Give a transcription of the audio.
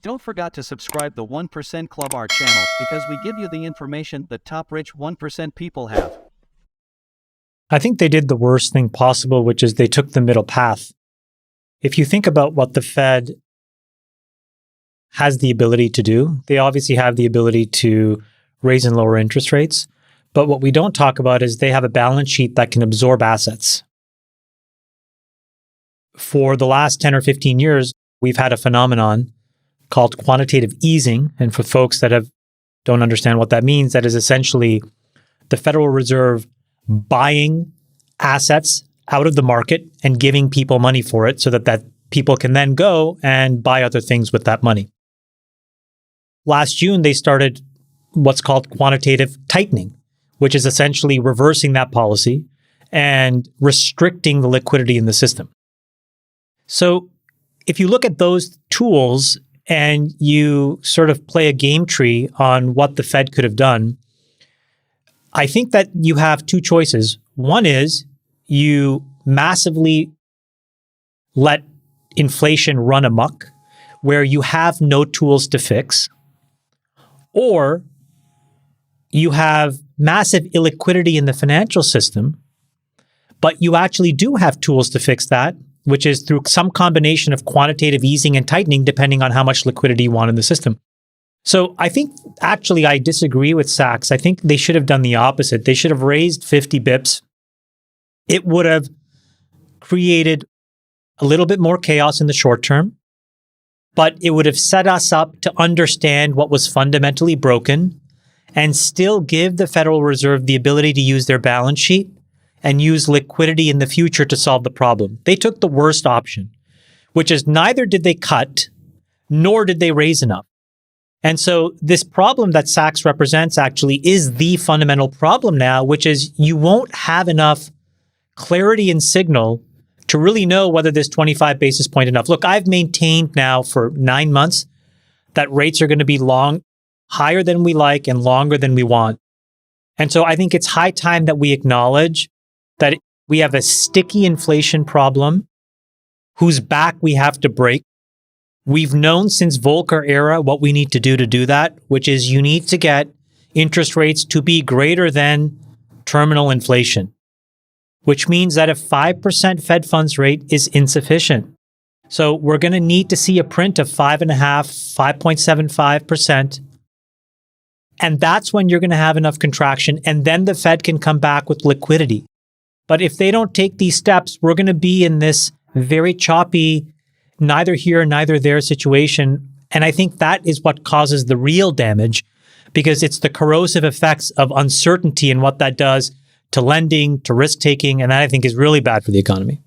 Don't forget to subscribe the 1% Club our channel because we give you the information the top rich 1% people have. I think they did the worst thing possible, which is they took the middle path. If you think about what the Fed has the ability to do, they obviously have the ability to raise and lower interest rates. But what we don't talk about is they have a balance sheet that can absorb assets. For the last 10 or 15 years, we've had a phenomenon called quantitative easing. And for folks that don't understand what that means, that is essentially the Federal Reserve buying assets out of the market and giving people money for it so that people can then go and buy other things with that money. Last June, they started what's called quantitative tightening, which is essentially reversing that policy and restricting the liquidity in the system. So if you look at those tools and you sort of play a game tree on what the Fed could have done, I think that you have two choices. One is you massively let inflation run amok, where you have no tools to fix, or you have massive illiquidity in the financial system, but you actually do have tools to fix that, which is through some combination of quantitative easing and tightening, depending on how much liquidity you want in the system. So I think actually I disagree with Sachs. I think they should have done the opposite. They should have raised 50 bips. It would have created a little bit more chaos in the short term, but it would have set us up to understand what was fundamentally broken and still give the Federal Reserve the ability to use their balance sheet and use liquidity in the future to solve the problem. They took the worst option, which is neither did they cut, nor did they raise enough. And so this problem that Sachs represents actually is the fundamental problem now, which is you won't have enough clarity and signal to really know whether this 25 basis point enough. Look, I've maintained now for 9 months that rates are going to be higher than we like and longer than we want. And so I think it's high time that we acknowledge that we have a sticky inflation problem whose back we have to break. We've known since Volcker era what we need to do that, which is you need to get interest rates to be greater than terminal inflation, which means that a 5% Fed funds rate is insufficient. So we're going to need to see a print of 5.5%, 5.75%. And that's when you're going to have enough contraction. And then the Fed can come back with liquidity. But if they don't take these steps, we're going to be in this very choppy, neither here, neither there situation. And I think that is what causes the real damage, because it's the corrosive effects of uncertainty and what that does to lending, to risk taking. And that I think is really bad for the economy.